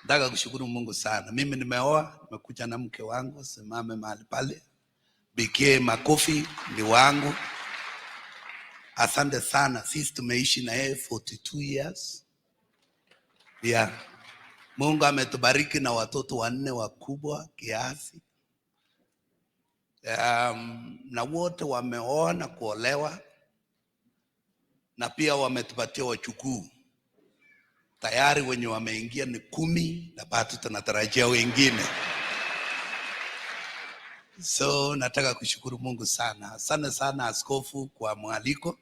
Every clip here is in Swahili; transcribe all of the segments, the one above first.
Nataka kushukuru Mungu sana. Mimi nimeoa, nimekuja na mke wangu, simame mahali pale. BK makofi ni wangu. Asante sana. Sisi tumeishi na yeye 42 years. Yeah. Mungu ametubariki na watoto 4 wakubwa kiasi. Na wote wameoa na kuolewa. Na pia wametupatia wajukuu. Tayari wenye wameingia ni 10 na bado tunatarajia wengine. So nataka kushukuru Mungu sana. Asante sana askofu kwa mwaliko.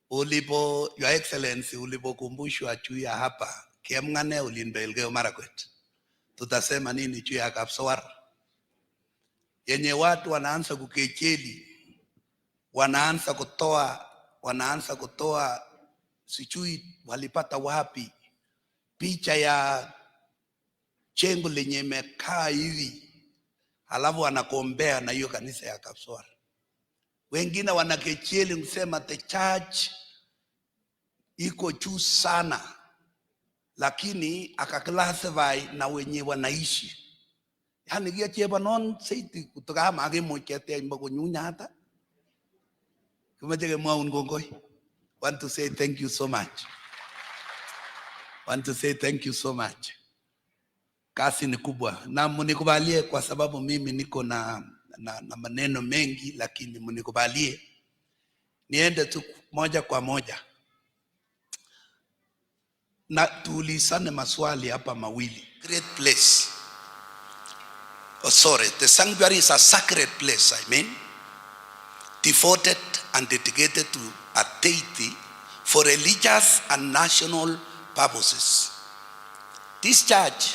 Your Excellency, ulipokumbushwa juu ya hapa Kiemng'ane ulinibelgeo Marakwet. Tutasema nini juu ya Kapsowar? Yenye watu wanaanza kukejeli, wanaanza kutoa sijui walipata wapi picha ya jengo lenye imekaa hivi, halafu wanakombea na hiyo kanisa ya Kapsowar. Wengine wanakejeli kusema the church iko juu sana, lakini akaclassify na wenye wanaishi. Yani kia cheba non seiti kutoka mage mochete imba kunyunya hata. Kumajege maungongoi. Want to say thank you so much. Kasi ni kubwa. Na munikubalie kwa sababu mimi niko na maneno mengi, lakini munikubalie niende tu moja kwa moja. Na tuulizane maswali hapa mawili. Great place. The sanctuary is a sacred place, devoted and dedicated to a deity for religious and national purposes. This church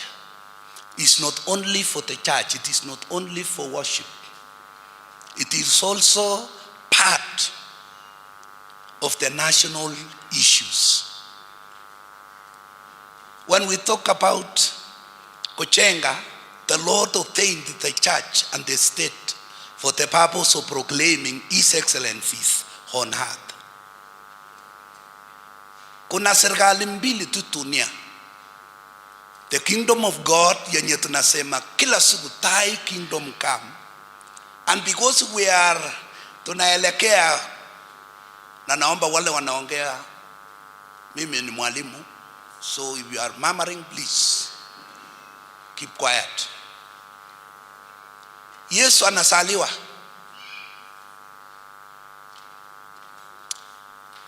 is not only for the church, it is not only for worship. It is also part of the national issues. When we talk about Kochenga, the Lord ordained the church and the state for the purpose of proclaiming His excellencies on earth. Kuna serikali mbili tu dunia. The kingdom of God yenye tunasema kila siku Thy kingdom come. And because we are tunaelekea, na naomba wale wanaongea, mimi ni mwalimu, so if you are murmuring, please keep quiet. Yesu anasaliwa.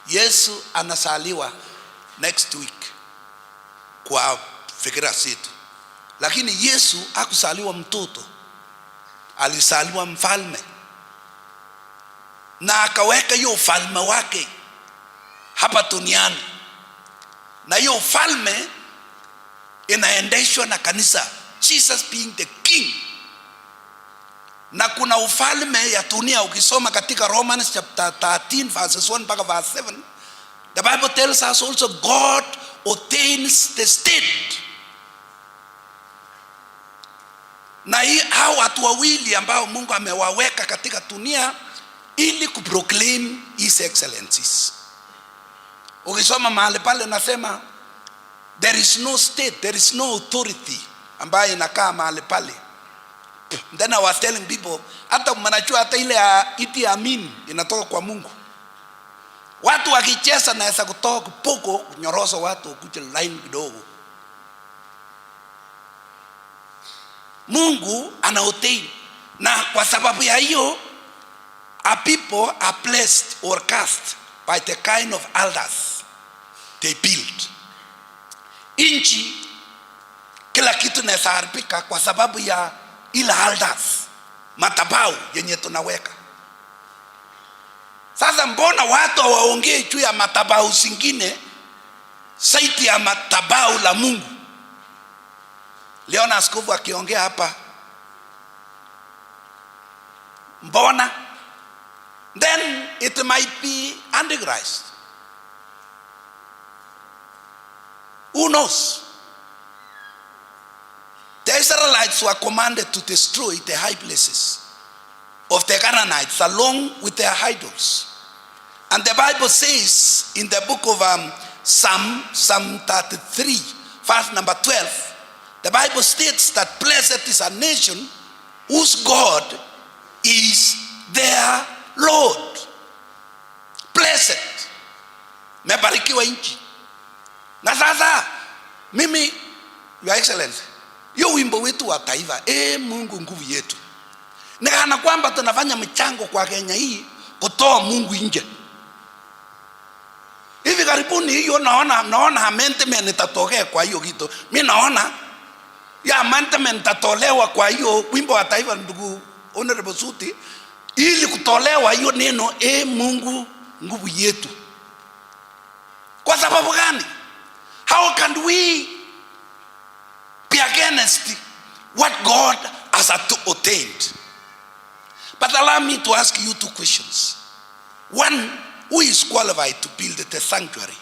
Yesu anasaliwa next week kwa fikira zetu. Lakini Yesu hakusaliwa mtoto. Alisaliwa mfalme. Na akaweka hiyo ufalme wake hapa duniani. Na hiyo ufalme inaendeshwa na kanisa. Jesus being the king. Na kuna ufalme ya dunia, ukisoma katika Romans chapter 13 verses 1 mpaka verse 7, the Bible tells us also God ordains the state. Na hao watu wawili ambao Mungu amewaweka katika dunia ili kuproclaim His excellencies. Ukisoma mahali pale nasema there is no state, there is no authority ambayo inakaa mahali pale. Then I was telling people, hata mnajua hata ile Idi Amin inatoka kwa Mungu. Watu wakicheza naweza kutoka kupoko nyoroso watu kuja line kidogo. Mungu ana ordain. Na kwa sababu ya hiyo, a people are blessed or cursed by the kind of elders they build. Inchi kila kitu inaweza haribika kwa sababu ya ila elders, matabau yenye tunaweka. Sasa mbona watu hawaongei juu ya matabau zingine zaidi ya matabau la Mungu? Leo na askofu akiongea hapa, mbona? Then it might be Antichrist. Who knows? The Israelites were commanded to destroy the high places of the Canaanites along with their idols. And the Bible says in the book of Psalm 33 verse number 12, the Bible states that blessed is a nation whose God is their Lord. Blessed. Mebarikiwa nchi. Na sasa mimi, Your Excellency, hiyo wimbo wetu wa taifa, Mungu nguvu yetu, ni kana kwamba tunafanya michango kwa Kenya hii kutoa Mungu nje. Hivi karibuni hiyo naona amendment itatokea kwa hiyo kitu. Mimi naona ya amendment itatolewa kwa hiyo wimbo wa taifa, ndugu Honorable Suti, ili kutolewa hiyo neno Mungu nguvu yetu. Kwa sababu gani? How can we be against what God has ordained? But allow me to ask you two questions. One, who is qualified to build the sanctuary?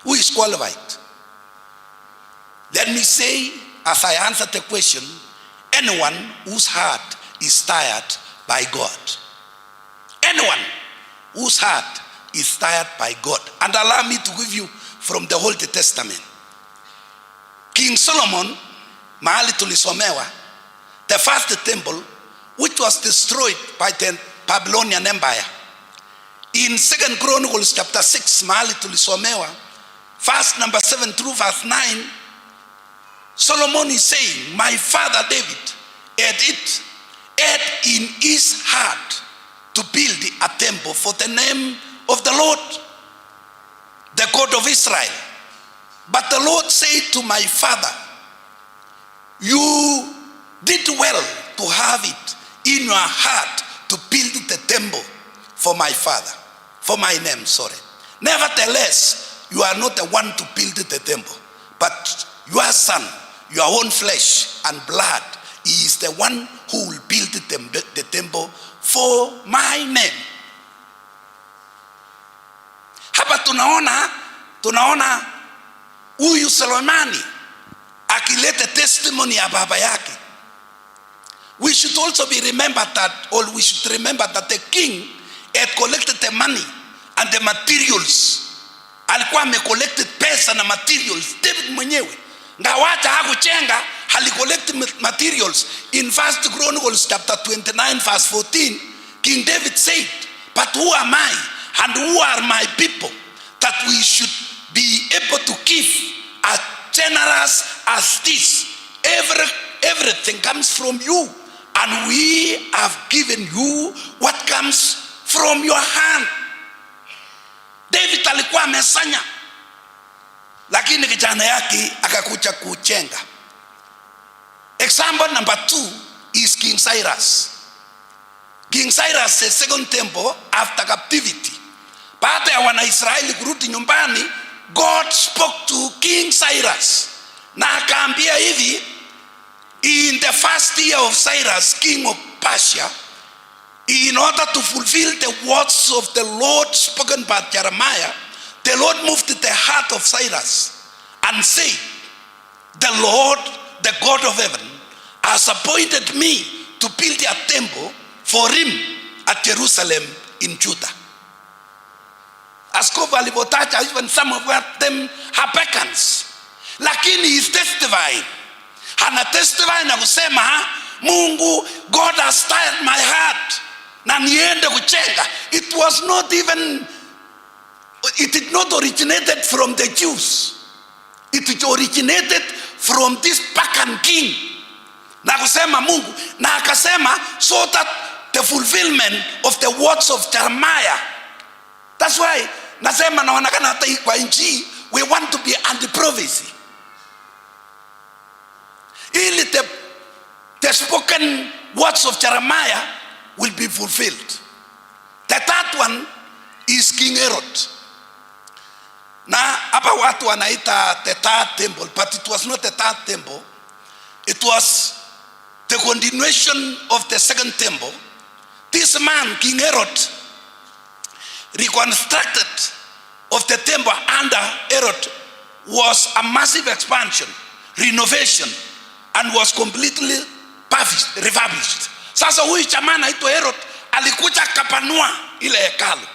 Who is qualified? Let me say, as I answer the question, anyone whose heart is tired by God. Anyone whose heart is tired by God. And allow me to give you from the Old Testament. King Solomon, mahali tulisomewa, the first temple, which was destroyed by the Babylonian Empire. In 2 Chronicles chapter 6, mahali tulisomewa, verse number 7 through verse 9, Solomon is saying, my father David had in his heart to build a temple for the name of the Lord, the God of Israel. But the Lord said to my father, you did well to have it in your heart to build the temple for my father, for my name, sorry. Nevertheless, you are not the one to build the temple, but your son, your own flesh and blood, he is the one who will build the temple for my name. Hapa tunaona huyu Solomoni akileta testimony ya baba yake. We should also be remembered that, or we should remember that the king had collected the money and the materials. Alikuwa amecollected pesa na materials. David mwenyewe ngawacha hakuchenga, halicollect materials. In 1 Chronicles chapter 29 verse 14, King David said, but who am I and who are my people that we should be able to give as generous as this? Everything comes from you, and we have given you what comes from your hand. David alikuwa amesanya, lakini kijana yake akakuja kuchenga. Example number 2 is King Cyrus. King Cyrus, the second temple after captivity. Baada ya Wanaisraeli kurudi nyumbani, God spoke to King Cyrus na akaambia hivi, in the first year of Cyrus, king of Persia, in order to fulfill the words of the Lord spoken by Jeremiah, the Lord moved the heart of Cyrus and said, the Lord, the God of heaven, has appointed me to build a temple for him at Jerusalem in Judah. Askofu alipotaja, even some of them are pagans, lakini he is testifying. Ana testify na kusema, Mungu, God has tired my heart na niende kuchenga. It did not originated from the Jews. It originated from this pagan king. Na kusema Mungu, na akasema, so that the fulfillment of the words of Jeremiah. That's why nasema naonekana hata kwa nchi we want to be anti-prophecy. Ili the spoken words of Jeremiah will be fulfilled. The third one is King Herod. Na hapa watu wanaita the third temple, but it was not the third temple. It was the continuation of the second temple. This man, King Herod, reconstructed of the temple under Herod was a massive expansion, renovation, and was completely refurbished. Sasa huyu chamana anaitwa Herod alikuja akapanua ile hekalu,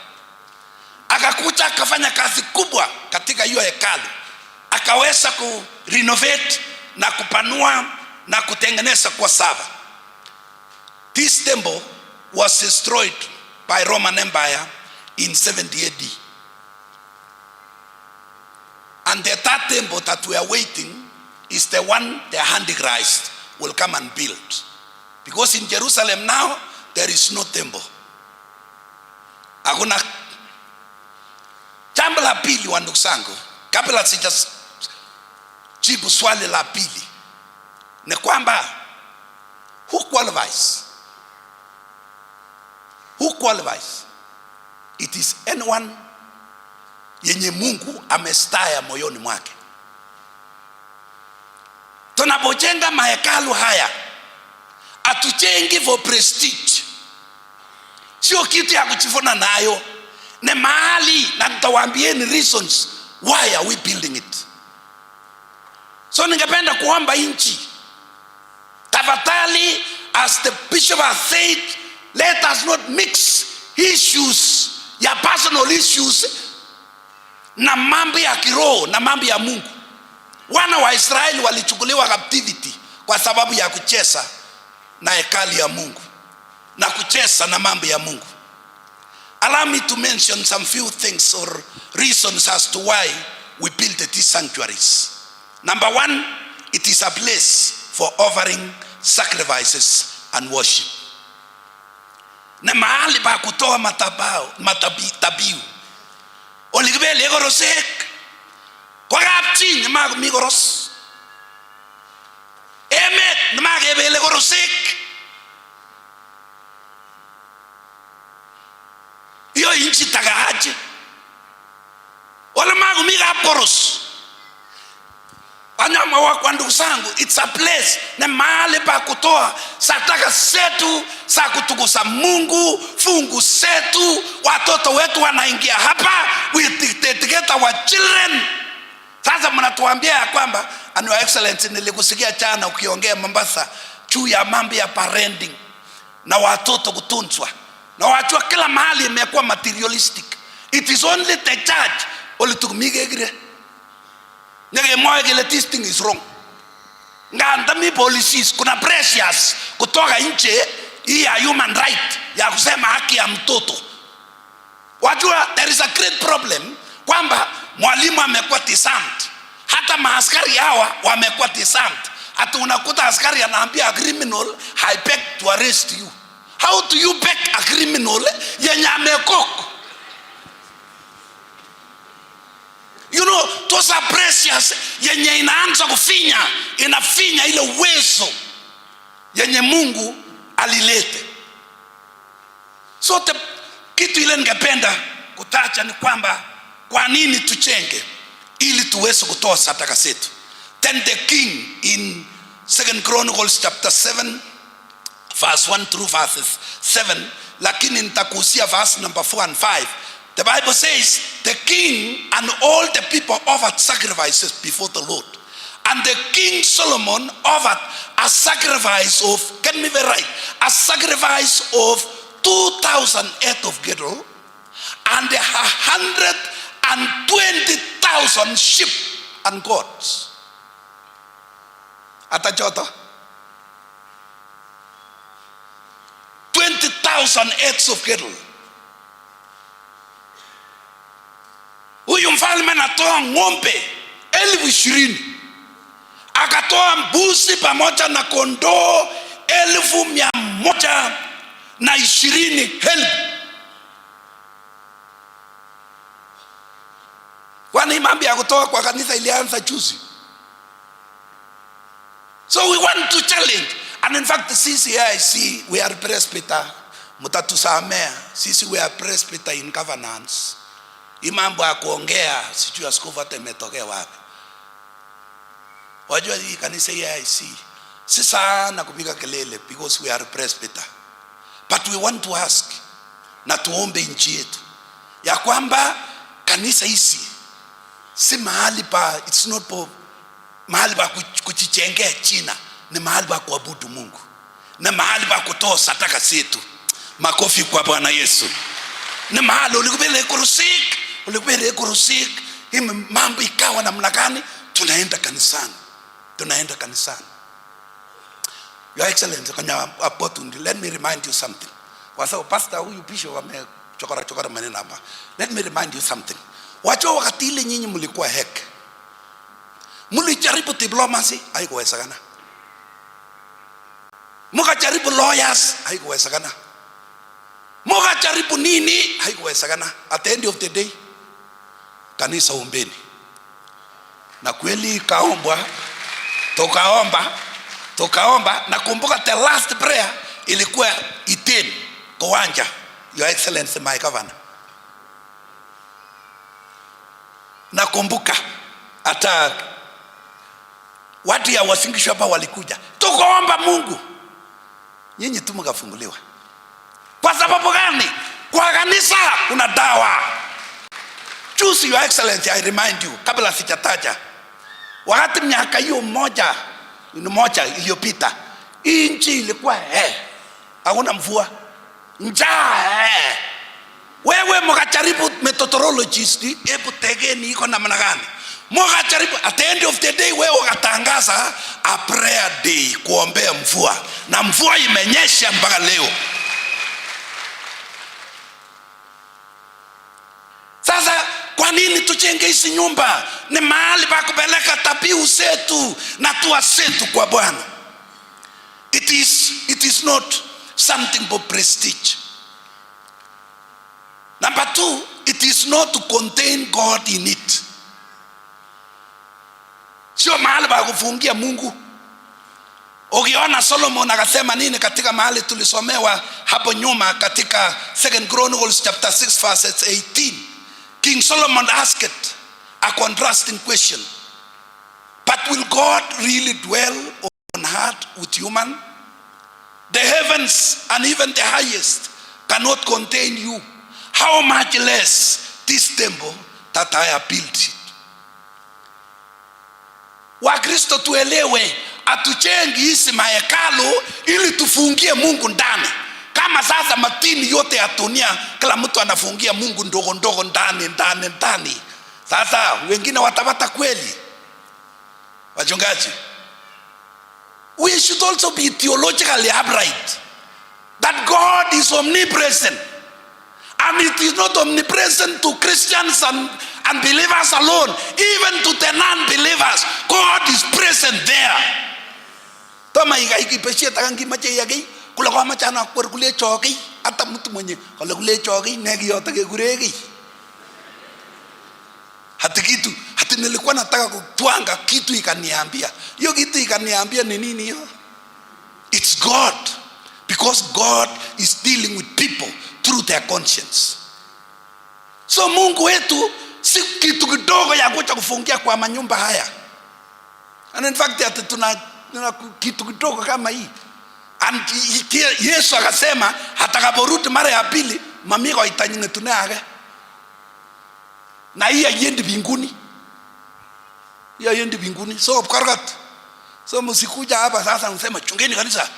akakuja akafanya kazi kubwa katika hiyo hekalu, akaweza renovate na kupanua na kutengeneza kwa saba. This temple was destroyed by Roman Empire in 70 AD. And the third temple that we are waiting is the one the Antichrist will come and build. Because in Jerusalem now, there is no temple. Hakuna. Jambo la pili wa ndugu zangu, kabla sijajibu swali la pili, ni kwamba who qualifies? Who qualifies? It is anyone yenye Mungu amestaya moyoni mwake. Tunapojenga mahekalu haya, atujengi for prestige. Sio kitu ya kuchifuna nayo. Ni mahali, na nitawaambieni reasons why are we building it. So ningependa kuomba nchi, tafadhali, as the bishop has said, let us not mix issues ya personal issues na mambo ya kiroho na mambo ya Mungu. Wana wa Israeli walichukuliwa captivity kwa sababu ya kucheza na hekalu ya Mungu na kucheza na mambo ya Mungu. Allow me to mention some few things or reasons as to why we built these sanctuaries. Number one, it is a place for offering sacrifices and worship. Na mahali pa kutoa matabiu. Oligibele gorosek. Kwa kapchi ni magumi goros. Emet ni magebele gorosek. Iyo inchi tagahaje. Wala magumi goros. Anyama wa ndugu zangu, it's a place na mahali pa kutoa sadaka zetu za kutukuza Mungu, fungu zetu, watoto wetu wanaingia hapa, we dedicate our children. Sasa mnatuambia kwamba, and your excellency, nilikusikia jana ukiongea Mombasa juu ya mambo ya parenting na watoto kutunzwa, na wajua kila mahali imekuwa materialistic. It is only the church olitumigegire nige moja this thing is wrong. Nganda mi policies kuna pressures kutoka nje hii ya human right ya kusema haki ya mtoto. Wajua there is a great problem kwamba mwalimu amekuwa disarmed, hata maaskari hawa wamekuwa disarmed. Hata unakuta askari anaambia a criminal, I beg to arrest you. How do you beg a criminal yenye amekoko? You know, those are precious yenye inaanza kufinya, inafinya ile uwezo yenye Mungu alilete. So kitu ile ningependa kutacha ni kwamba kwa nini tuchenge ili tuweze kutoa sadaka zetu. Then the king in 2 Chronicles chapter 7 verse 1 through verses 7, lakini nitakuhusia verse number 4 and 5. The Bible says the king and all the people offered sacrifices before the Lord. And the king Solomon offered a sacrifice of, get me very right, a sacrifice of 2,000 head of cattle and 120,000 sheep and goats. Atachoto 20,000 heads of cattle. Huyu mfalme anatoa ng'ombe 20,000, akatoa mbuzi pamoja na kondoo 120,000. Kwani mambo ya kutoa kwa kanisa ilianza juzi? So we want to challenge, and in fact CCIC, we are presbyter, mutatusamea, sisi we are presbyter in governance. Imambo ya kuongea sijui askofu hata imetokea wapi. Wajua hii kanisa ya IC si sana kupiga kelele because we are presbyter, but we want to ask na tuombe nchi yetu ya kwamba kanisa hisi si mahali pa, it's not mahali pa kujichengea China, ni mahali pa kuabudu Mungu, na mahali pa kutoa sadaka zetu. Makofi kwa Bwana Yesu. Ni mahali ulikubele kurusik, hii mambo ikawa namna gani, tunaenda kanisani. Your Excellency, let me remind you something. Kwa sababu pastor huyu bishop amechokora maneno hapa. Let me remind you something. Wacho wakati ile nyinyi mlikuwa hek, mlijaribu diplomacy, haikuwezekana. Mkajaribu lawyers, haikuwezekana. Mkajaribu nini, haikuwezekana. At the end of the day, kanisa ombeni. Na kweli kaombwa, tukaomba, na kumbuka the last prayer ilikuwa Iten Kowanja, Your Excellency my governor. Na kumbuka hata watu ya Uasin Gishu hapa walikuja, tukaomba Mungu, nyinyi tu mkafunguliwa. Kwa sababu gani? Kwa kanisa kuna dawa. Choose Your Excellency, I remind you, kabla sijataja, wakati miaka hiyo moja iliyopita, nchi ilikuwa hakuna mvua, njaa. Wewe mkajaribu methodologies, hebu tegeni iko namna gani? Mkajaribu, at the end of the day wewe ukatangaza a prayer day kuombea mvua, na mvua imenyesha mpaka leo. Sasa kwa nini tujenge hizi nyumba? Ni mahali pa kupeleka dhabihu zetu na dua zetu kwa Bwana. It is not something for prestige. Number 2, it is not to contain God in it. Sio mahali pa kufungia Mungu. Ukiona Solomon akasema nini katika mahali tulisomewa hapo nyuma katika 2 Chronicles chapter 6 verses 18. King Solomon asked a contrasting question. But will God really dwell on earth with human? The heavens and even the highest cannot contain you. How much less this temple that I have built it. Wakristo tuelewe, atujengi hizi mahekalu ili tufungie Mungu ndani. Kama sasa matini yote ya dunia kila mtu anafungia Mungu ndogo ndogo ndani. Sasa wengine watapata kweli? Wachungaji, we should also be theologically upright that God is omnipresent, and it is not omnipresent to Christians and believers alone. Even to the non-believers, God is present there. Toma ikipeshia takangi mache yake kula kwa machana kwa kule choki hata mtu mwenye kule choki negi yote keguregi hata nilikuwa nataka kutwanga kitu ikaniambia hiyo kitu ikaniambia ni nini hiyo? It's God, because God is dealing with people through their conscience. So Mungu wetu si kitu kidogo ya kucha kufungia kwa manyumba haya, and in fact hata tuna kitu kidogo kama hii. And Yesu akasema atakaporudi mara ya pili mamiko itanyine tunage na hii yendi mbinguni, so korgat. So msikuja hapa sasa msema chungeni kanisa,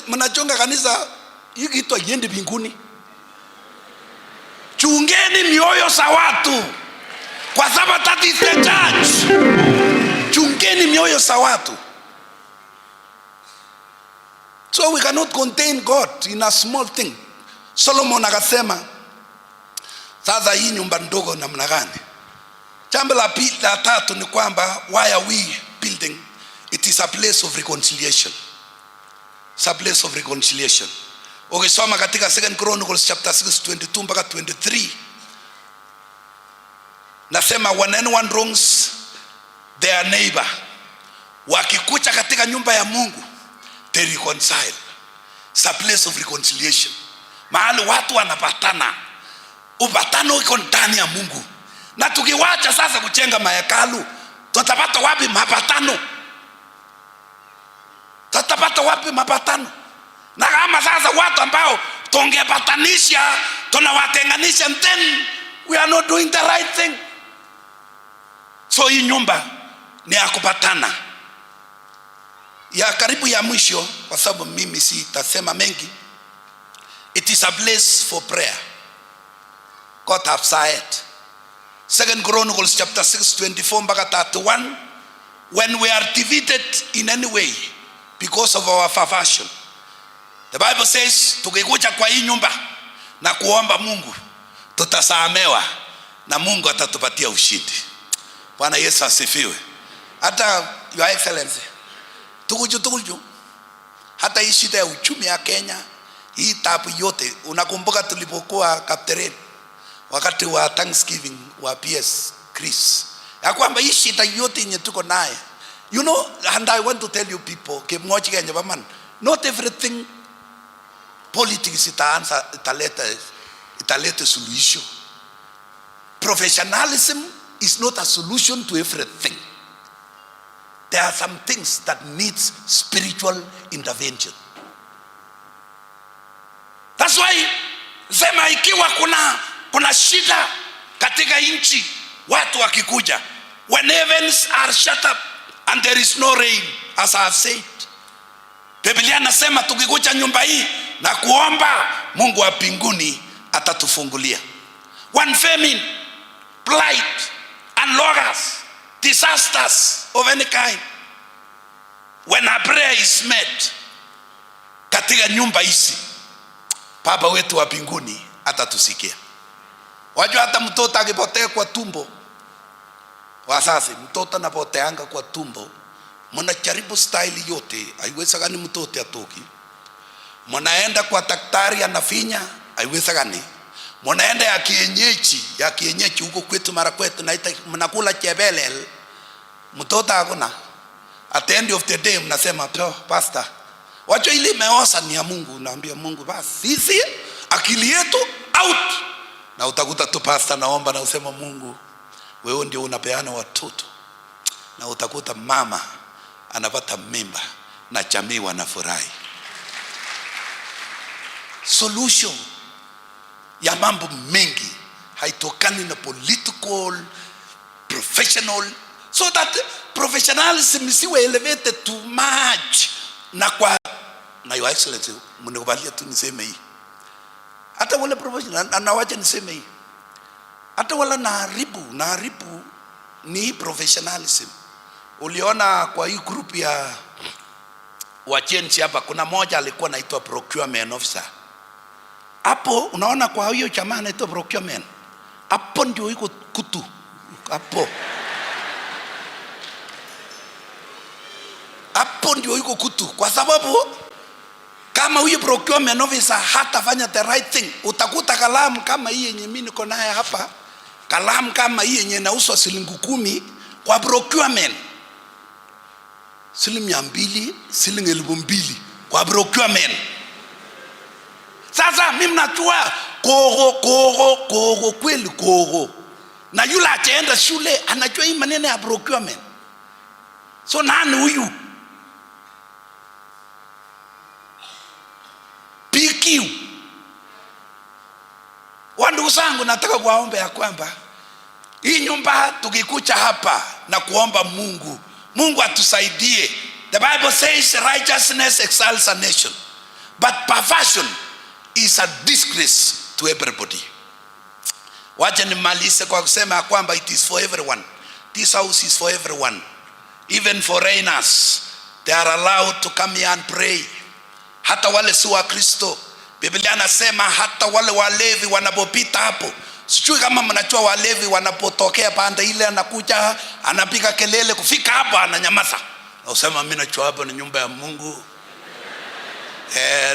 mnachunga kanisa, hii kitu yendi mbinguni. Chungeni mioyo za watu, kwa sababu that is the church. Chungeni mioyo za watu. So we cannot contain God in a small thing. Solomon akasema sasa hii nyumba ndogo namna gani? Jambo la tatu ni kwamba, why are we building? It is a place of reconciliation. It's a place of reconciliation. Ukisoma katika 2 Chronicles chapter 6:22 mpaka 23, nasema when anyone wrongs their neighbor, wakikucha katika nyumba ya Mungu, they reconcile. It's a place of reconciliation. Mahali watu wanapatana. Upatano iko ndani ya Mungu. Na tukiwacha sasa kujenga mahekalu, tutapata wapi mapatano? Na kama sasa watu ambao tungepatanisha tunawatenganisha, then we are not doing the right thing. So hii nyumba ni ya kupatana. Ya karibu ya mwisho, kwa sababu mimi sitasema mengi, it is a place for prayer. God have said 2 Chronicles chapter 6:24 mpaka 31, when we are defeated in any way because of our perversion, the Bible says tukikuja kwa hii nyumba na kuomba Mungu tutasamehewa na Mungu atatupatia ushindi. Bwana Yesu asifiwe. Hata Your Excellency, tukuju hata hii shida ya uchumi ya Kenya, hii tabu yote, unakumbuka tulipokuwa Kapteren wakati wa Thanksgiving wa PS Chris, ya kwamba hii shida yote yenye tuko naye, you know, and I want to tell you people, kimoja Kenya baman, not everything politics italeta solution. Professionalism is not a solution to everything. There are some things that needs spiritual intervention. That's why sema ikiwa kuna shida katika nchi, watu wakikuja, when heavens are shut up and there is no rain, as I have said, Biblia nasema tukikuja nyumba hii na kuomba, Mungu wa mbinguni atatufungulia. One famine, blight and loggers, disasters of any kind, when a prayer is made katika nyumba hizi, Baba wetu wa mbinguni atatusikia. Wajua hata mtoto akipotea kwa tumbo, wasasi mtoto anapoteanga kwa tumbo, mnajaribu style yote, haiwezekani mtoto atoki. Mnaenda kwa daktari anafinya, haiwezekani. Mnaenda ya kienyeji huko kwetu mara kwetu naita mnakula chebelel, mtoto hakuna. At the end of the day mnasema pastor, wacho ile imeosa ni ya Mungu. Naambia Mungu basi sisi akili yetu out. Na utakuta tu pastor naomba na usema Mungu wewe ndio unapeana watoto, na utakuta mama anapata mimba na jamii wanafurahi. Solution ya mambo mengi haitokani na political, professional, so that professionalism isiwe elevated too much. Na Your Excellency, mnikubalia tu niseme hii, hata wale professional anawacha niseme hii, hata wala naharibu ni professionalism. Uliona kwa hii group ya wachenzi hapa, kuna moja alikuwa anaitwa procurement officer. Hapo unaona kwa hiyo chama anaitwa procurement, hapo ndio iko kutu hapo ndio iko kutu, kwa sababu kama huyu procurement officer hatafanya the right thing, utakuta kalamu kama hii yenye mimi niko naye hapa, kalamu kama hii yenye inauzwa shilingi 10 kwa procurement, shilingi 200, shilingi 2000 kwa procurement. Sasa mimi najua kogo kweli kogo, na yule achaenda shule anajua hii maneno ya procurement. So nani huyu? PQ. Wandugu zangu, nataka kuwaomba ya kwamba hii nyumba tukikucha hapa na kuomba Mungu atusaidie. The Bible says righteousness exalts a nation, but perversion is a disgrace to everybody. Wacha nimalize kwa kusema kwamba it is for everyone. This house is for everyone. Even foreigners, they are allowed to come here and pray. Hata wale si wa Kristo. Biblia anasema hata wale walevi wanapopita hapo. Sijui kama mnajua walevi wanapotokea pande ile, anakuja anapiga kelele, kufika hapa ananyamaza. Na usema mimi najua hapa ni nyumba ya Mungu.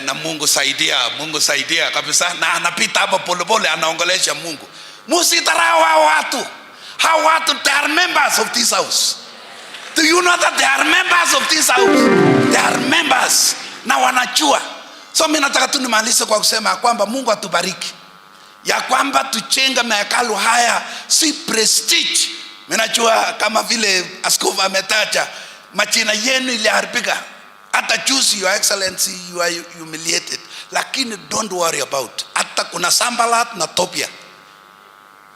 Na Mungu saidia kabisa, na anapita hapo polepole anaongelesha Mungu. Msidharau hao watu. Hao watu, they are members of this house. Do you know that they are members of this house? They are members na wanajua. So mimi nataka tu nimalize kwa kusema kwamba Mungu atubariki, ya kwamba tuchenga mahekalu haya si prestige. Mimi najua kama vile askofu ametaja, majina yenu iliharibika. Hata juzi, Your Excellency, you are humiliated. Lakini don't worry about. Hata kuna Sambalat na Topia.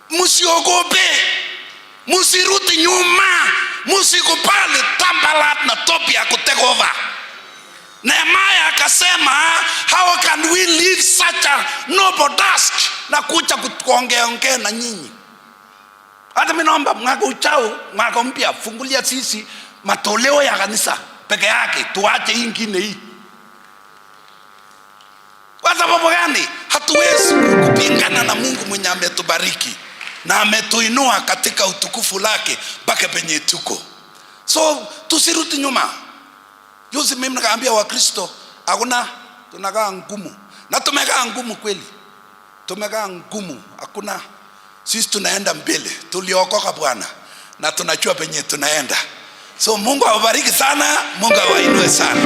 Musiogope, musirudi nyuma, musikubali Sambalat na Topia kutake over. Nehemiah akasema, how can we leave such a noble task na kuja kuongea na nyinyi? Hata mimi naomba mwaka ujao, mwaka mpya, fungulia sisi matoleo ya kanisa peke yake, tuache hii ingine hii. Kwa sababu gani? Hatuwezi kupingana na Mungu mwenye ametubariki na ametuinua katika utukufu lake mpaka penye tuko. So tusirudi nyuma. Juzi mimi nikaambia Wakristo, hakuna, tunakaa ngumu. Na tumekaa ngumu kweli. Tumekaa ngumu. Hakuna, sisi tunaenda mbele. Tuliokoka Bwana na tunajua penye tunaenda. So Mungu awabariki sana, Mungu awainue sana.